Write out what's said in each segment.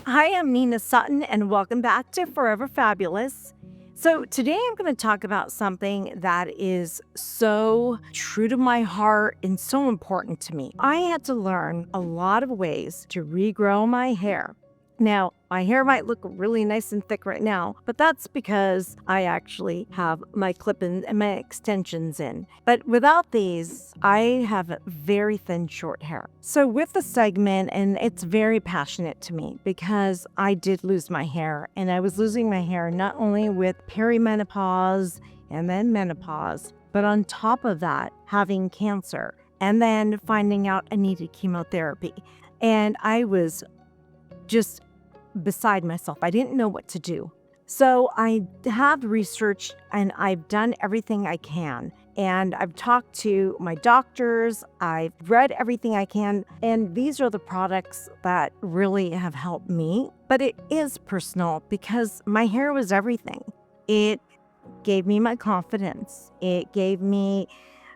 Hi, I'm Nina Sutton, and welcome back to Forever Fabulous. So, today I'm going to talk about something that is so true to my heart and so important to me. I had to learn a lot of ways to regrow my hair. Now, my hair might look really nice and thick right now, but that's because I actually have my clip-ins and my extensions in. But without these, I have very thin short hair. So with the segment, and it's very passionate to me because I did lose my hair, and I was losing my hair not only with perimenopause and then menopause, but on top of that, having cancer and then finding out I needed chemotherapy. And I was just beside myself. I didn't know what to do. So I have researched and I've done everything I can. And I've talked to my doctors, I've read everything I can, and these are the products that really have helped me. But it is personal because my hair was everything. It gave me my confidence. It gave me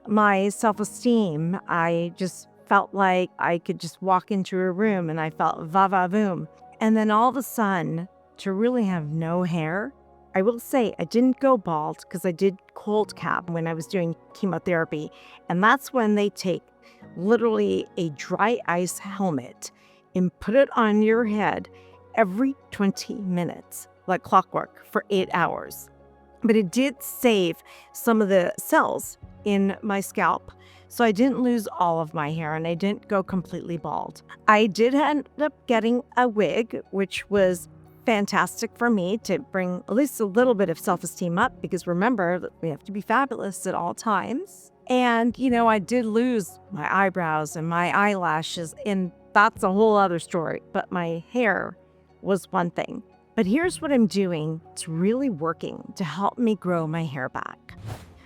my self-esteem. I just felt like I could just walk into a room and I felt va-va-voom. And then all of a sudden, to really have no hair, I will say I didn't go bald because I did cold cap when I was doing chemotherapy. And that's when they take literally a dry ice helmet and put it on your head every 20 minutes, like clockwork, for 8 hours. But it did save some of the cells in my scalp. So I didn't lose all of my hair and I didn't go completely bald. I did end up getting a wig, which was fantastic for me to bring at least a little bit of self-esteem up, because remember that we have to be fabulous at all times. And, I did lose my eyebrows and my eyelashes, and that's a whole other story. But my hair was one thing. But here's what I'm doing. It's really working to help me grow my hair back.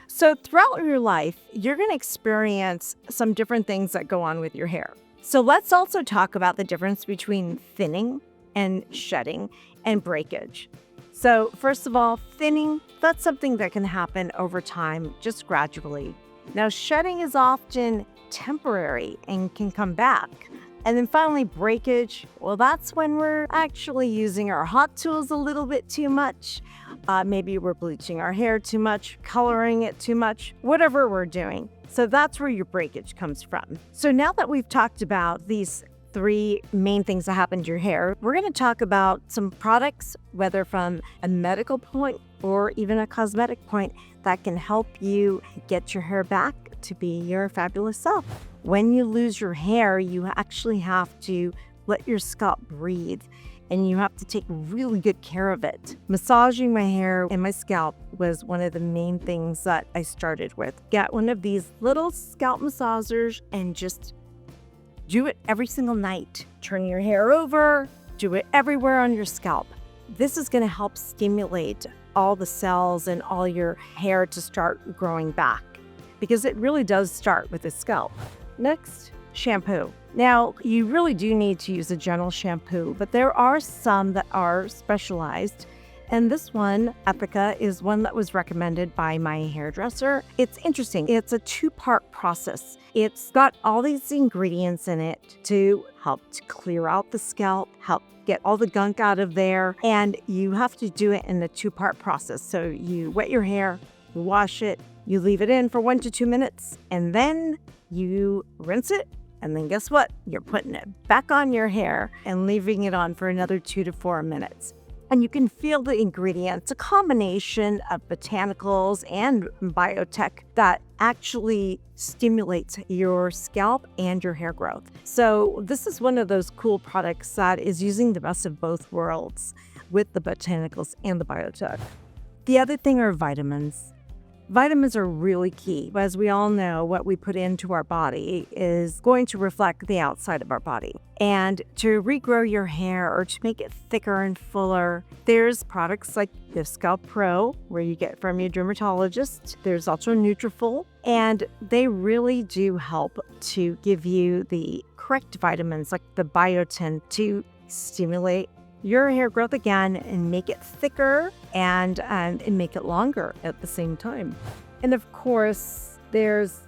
So throughout your life, you're going to experience some different things that go on with your hair. So let's also talk about the difference between thinning and shedding and breakage. So first of all, thinning, that's something that can happen over time, just gradually. Now, shedding is often temporary and can come back. And then finally, breakage, well, that's when we're actually using our hot tools a little bit too much. Maybe we're bleaching our hair too much, coloring it too much, whatever we're doing. So that's where your breakage comes from. So now that we've talked about these three main things that happen to your hair, we're going to talk about some products, whether from a medical point or even a cosmetic point, that can help you get your hair back to be your fabulous self. When you lose your hair, you actually have to let your scalp breathe, and you have to take really good care of it. Massaging my hair and my scalp was one of the main things that I started with. Get one of these little scalp massagers and just do it every single night. Turn your hair over, do it everywhere on your scalp. This is going to help stimulate all the cells and all your hair to start growing back, because it really does start with the scalp. Next, shampoo. Now, you really do need to use a gentle shampoo, but there are some that are specialized. And this one, Epica, is one that was recommended by my hairdresser. It's interesting. It's a 2-part process. It's got all these ingredients in it to help to clear out the scalp, help get all the gunk out of there. And you have to do it in a 2-part process. So you wet your hair, you wash it, you leave it in for 1 to 2 minutes, and then you rinse it. And then guess what? You're putting it back on your hair and leaving it on for another 2 to 4 minutes. And you can feel the ingredients, a combination of botanicals and biotech that actually stimulates your scalp and your hair growth. So this is one of those cool products that is using the best of both worlds with the botanicals and the biotech. The other thing are vitamins. Vitamins are really key. As we all know, what we put into our body is going to reflect the outside of our body. And to regrow your hair or to make it thicker and fuller, there's products like the Scalp Pro, where you get from your dermatologist. There's also Nutrafol, and they really do help to give you the correct vitamins like the biotin to stimulate your hair growth again and make it thicker and make it longer at the same time. And of course, there's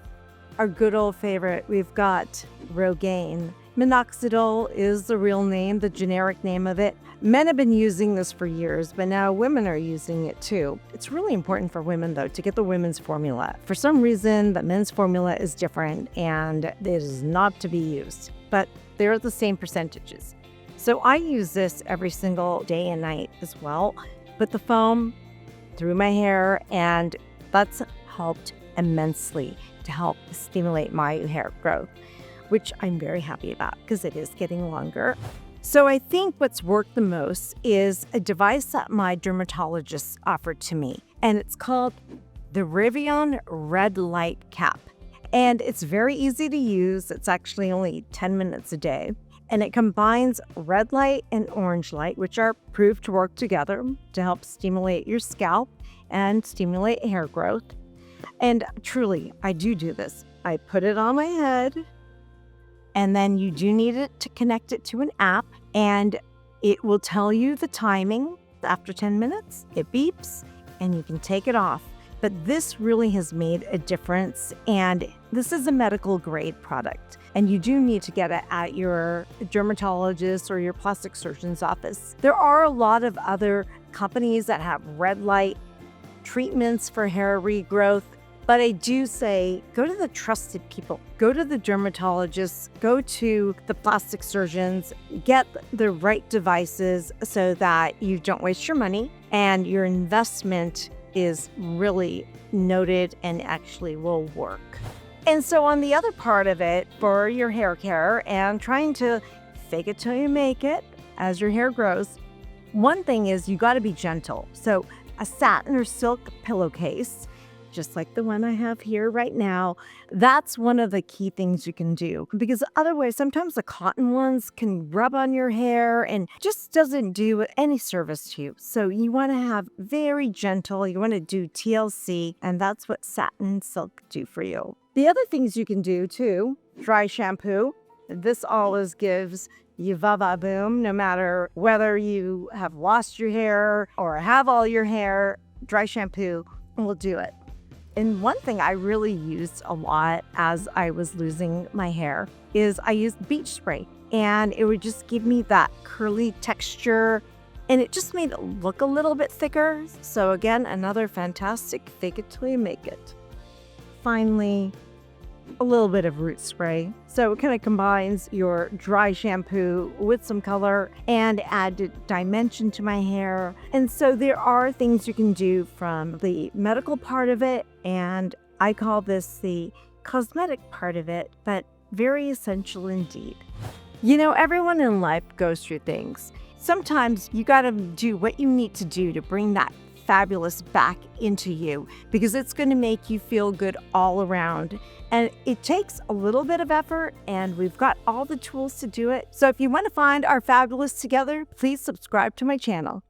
our good old favorite. We've got Rogaine. Minoxidil is the real name, the generic name of it. Men have been using this for years, but now women are using it too. It's really important for women, though, to get the women's formula. For some reason, the men's formula is different and it is not to be used, but they're the same percentages. So I use this every single day and night as well. Put the foam through my hair, and that's helped immensely to help stimulate my hair growth, which I'm very happy about because it is getting longer. So I think what's worked the most is a device that my dermatologist offered to me, and it's called the Regrowth Red Light Cap. And it's very easy to use. It's actually only 10 minutes a day. And it combines red light and orange light, which are proved to work together to help stimulate your scalp and stimulate hair growth. And truly, I do this. I put it on my head, and then you do need it to connect it to an app, and it will tell you the timing. After 10 minutes, it beeps, and you can take it off. But this really has made a difference, and this is a medical grade product, and you do need to get it at your dermatologist or your plastic surgeon's office. There are a lot of other companies that have red light treatments for hair regrowth, but I do say go to the trusted people. Go to the dermatologists, go to the plastic surgeons, get the right devices so that you don't waste your money and your investment is really noted and actually will work. And so on the other part of it, for your hair care and trying to fake it till you make it as your hair grows, one thing is you got to be gentle. So a satin or silk pillowcase, just like the one I have here right now, that's one of the key things you can do, because otherwise sometimes the cotton ones can rub on your hair and just doesn't do any service to you. So you want to have very gentle, you want to do TLC, and that's what satin and silk do for you. The other things you can do too, dry shampoo. This always gives you va-va-boom, no matter whether you have lost your hair or have all your hair, dry shampoo will do it. And one thing I really used a lot as I was losing my hair is I used beach spray, and it would just give me that curly texture, and it just made it look a little bit thicker. So again, another fantastic fake it till you make it. Finally, a little bit of root spray. So it kind of combines your dry shampoo with some color and add dimension to my hair. And so there are things you can do from the medical part of it, and I call this the cosmetic part of it, but very essential indeed. You know, everyone in life goes through things. Sometimes you got to do what you need to do to bring that fabulous back into you, because it's going to make you feel good all around. And it takes a little bit of effort, and we've got all the tools to do it. So if you want to find our fabulous together, please subscribe to my channel.